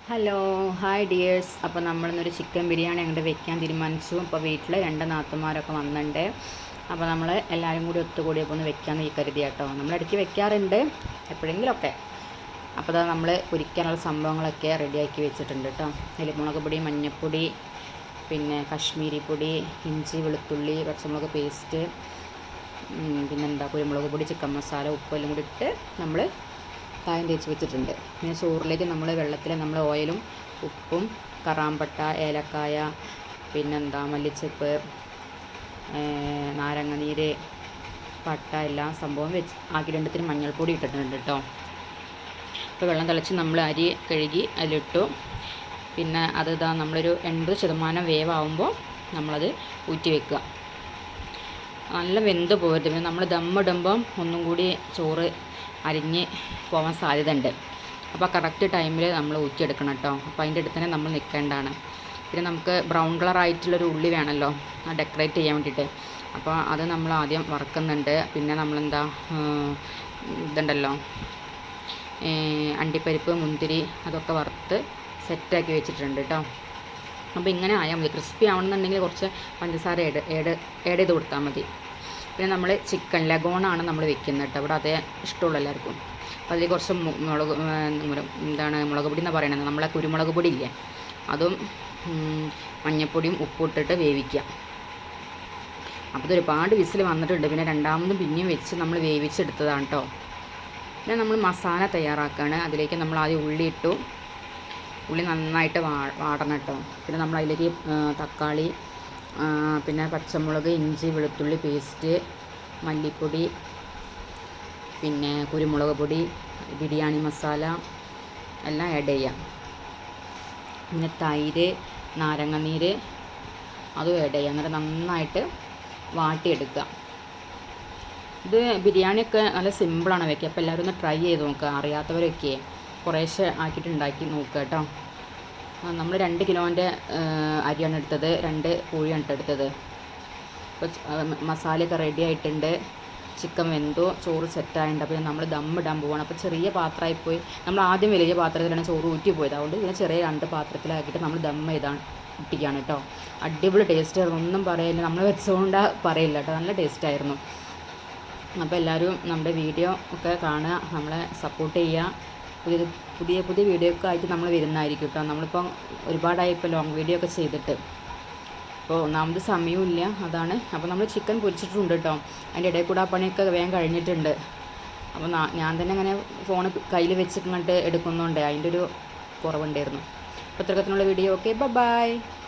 Hello hi dears. അപ്പോൾ നമ്മളിന്നൊരു chicken biryani അങ്ങോട്ട് വെക്കാൻ തീരുമാനിച്ചു. അപ്പോൾ വീട്ടിൽ 2 നാത്തുമാരൊക്കെ വന്നിട്ടുണ്ട്. അപ്പോൾ നമ്മൾ എല്ലാവരും കൂടി ഒത്തുകൂടിയപ്പോൾ ഒന്ന് വെക്കാമെന്ന് കരുതി കേട്ടോ. നമ്മളിടയ്ക്ക് വെക്കാറുണ്ട് എപ്പോഴെങ്കിലുമൊക്കെ. അപ്പോൾ അതാ നമ്മൾ പൊരിക്കാനുള്ള സംഭവങ്ങളൊക്കെ റെഡിയാക്കി വെച്ചിട്ടുണ്ട് കേട്ടോ. അതിൽ മുളക് പൊടി, മഞ്ഞൾപ്പൊടി, പിന്നെ കാശ്മീരി പൊടി, ഇഞ്ചി, വെളുത്തുള്ളി, പച്ചമുളക് പേസ്റ്റ്, പിന്നെന്താ കുരുമുളക് പൊടി, ചിക്കൻ മസാല, ഉപ്പ് എല്ലാം കൂടി ഇട്ട് നമ്മൾ കായം തേച്ച് വെച്ചിട്ടുണ്ട്. പിന്നെ ചോറിലേക്ക് നമ്മൾ വെള്ളത്തിൽ നമ്മൾ ഓയിലും ഉപ്പും കറാമ്പട്ട, ഏലക്കായ, പിന്നെന്താ മല്ലിച്ചപ്പ്, നാരങ്ങനീര്, പട്ട എല്ലാം സംഭവം വെച്ച് ആക്കി മഞ്ഞൾപ്പൊടി ഇട്ടിട്ടുണ്ട് കേട്ടോ. ഇപ്പോൾ വെള്ളം തിളച്ച് നമ്മൾ അരി കഴുകി അതിലിട്ടു. പിന്നെ അത് ഇതാ നമ്മളൊരു 80% വേവാകുമ്പോൾ നമ്മളത് ഊറ്റി വെക്കുക. നല്ല വെന്ത് പോകരുത്. പിന്നെ നമ്മൾ ദമ്മിടുമ്പം ഒന്നും കൂടി ചോറ് അരിഞ്ഞ് പോകാൻ സാധ്യത ഉണ്ട്. അപ്പോൾ കറക്റ്റ് ടൈമിൽ നമ്മൾ ഊറ്റിയെടുക്കണം കേട്ടോ. അപ്പോൾ അതിൻ്റെ അടുത്ത് തന്നെ നമ്മൾ നിൽക്കേണ്ടതാണ്. പിന്നെ നമുക്ക് ബ്രൗൺ കളറായിട്ടുള്ളൊരു ഉള്ളി വേണമല്ലോ ഡെക്കറേറ്റ് ചെയ്യാൻ വേണ്ടിയിട്ട്. അപ്പോൾ അത് നമ്മൾ ആദ്യം വറുക്കുന്നുണ്ട്. പിന്നെ നമ്മളെന്താ ഇതുണ്ടല്ലോ അണ്ടിപ്പരിപ്പ്, മുന്തിരി അതൊക്കെ വറുത്ത് സെറ്റാക്കി വെച്ചിട്ടുണ്ട് കേട്ടോ. അപ്പോൾ ഇങ്ങനെ ആയാൽ മതി. ക്രിസ്പി ആവണമെന്നുണ്ടെങ്കിൽ കുറച്ച് പഞ്ചസാര ഏഡ് ചെയ്ത് കൊടുത്താൽ മതി. പിന്നെ നമ്മൾ ചിക്കൻ ലഗോണാണ് നമ്മൾ വെക്കുന്നത് കേട്ടോ. അവിടെ അതേ ഇഷ്ടമുള്ളൂ എല്ലാവർക്കും. അപ്പോൾ അതിൽ കുറച്ച് മുളക് പൊടി എന്നാണ് പറയണത്, നമ്മളെ കുരുമുളക് പൊടി ഇല്ലേ, അതും മഞ്ഞൾപ്പൊടിയും ഉപ്പും ഇട്ടിട്ട് വേവിക്കുക. അപ്പോൾ ഇത് ഒരുപാട് വിസിൽ വന്നിട്ടുണ്ട്. പിന്നെ രണ്ടാമതും പിന്നെയും വെച്ച് നമ്മൾ വേവിച്ചെടുത്തതാണ് കേട്ടോ. പിന്നെ നമ്മൾ മസാല തയ്യാറാക്കുകയാണ്. അതിലേക്ക് നമ്മൾ ആദ്യം ഉള്ളി ഇട്ടു. ഉള്ളി നന്നായിട്ട് വാടണം കേട്ടോ. പിന്നെ നമ്മൾ അതിലേക്ക് തക്കാളി, പിന്നെ പച്ചമുളക്, ഇഞ്ചി, വെളുത്തുള്ളി പേസ്റ്റ്, മല്ലിപ്പൊടി, പിന്നെ കുരുമുളക് പൊടി, ബിരിയാണി മസാല എല്ലാം ആഡ് ചെയ്യാം. പിന്നെ തൈര്, നാരങ്ങനീര് അതും ആഡ് ചെയ്യാം. എന്നിട്ട് നന്നായിട്ട് വാട്ടിയെടുക്കുക. ഇത് ബിരിയാണിയൊക്കെ നല്ല സിമ്പിളാണ് വയ്ക്കുക. അപ്പോൾ എല്ലാവരും ഒന്ന് ട്രൈ ചെയ്ത് നോക്കുക. അറിയാത്തവരൊക്കെ കുറേശ്ശെ ആക്കിയിട്ട് ഉണ്ടാക്കി നോക്കുക കേട്ടോ. നമ്മൾ 2 കിലോൻ്റെ അരിയാണ് എടുത്തത്, 2 കോഴിയാണ് എടുത്തത്. അപ്പോൾ മസാലയൊക്കെ റെഡി ആയിട്ടുണ്ട്. ചിക്കൻ വെന്തു, ചോറ് സെറ്റായിട്ടുണ്ട്. അപ്പോൾ നമ്മൾ ദമ്മിടാൻ പോവുകയാണ്. അപ്പോൾ ചെറിയ പാത്രമായിപ്പോയി. നമ്മൾ ആദ്യം വലിയ പാത്രത്തിലാണ് ചോറ് ഊറ്റി പോയത്. അതുകൊണ്ട് ഇതിനെ ചെറിയ 2 പാത്രത്തിലാക്കിയിട്ട് നമ്മൾ ദമ്മ് ചെയ്താണ് ഇട്ടിക്കുകയാണ് കേട്ടോ. അടിപൊളി ടേസ്റ്റ് ആയിരുന്നു. ഒന്നും പറയില്ല, നമ്മൾ വെച്ചുകൊണ്ട് പറയില്ല കേട്ടോ. നല്ല ടേസ്റ്റായിരുന്നു. അപ്പോൾ എല്ലാവരും നമ്മുടെ വീഡിയോ ഒക്കെ കാണുക, നമ്മളെ സപ്പോർട്ട് ചെയ്യുക. പുതിയ വീഡിയോ ഒക്കെ ആയിട്ട് നമ്മൾ വരുന്നതായിരിക്കും കേട്ടോ. നമ്മളിപ്പം ഒരുപാടായി ഇപ്പോൾ ലോങ് വീഡിയോ ഒക്കെ ചെയ്തിട്ട്. അപ്പോൾ ഒന്നാമത് സമയമില്ല, അതാണ്. അപ്പോൾ നമ്മൾ ചിക്കൻ പൊരിച്ചിട്ടുണ്ട് കേട്ടോ. അതിൻ്റെ ഇടയിൽ കൂടെ ആ പണിയൊക്കെ വേഗം കഴിഞ്ഞിട്ടുണ്ട്. അപ്പോൾ ഞാൻ തന്നെ അങ്ങനെ ഫോൺ കയ്യിൽ വെച്ചിട്ട് എടുക്കുന്നതുകൊണ്ട് അതിൻ്റെ ഒരു കുറവുണ്ടായിരുന്നു. അപ്പോൾ ഇത്രക്കത്തിനുള്ള വീഡിയോ. Okay, by.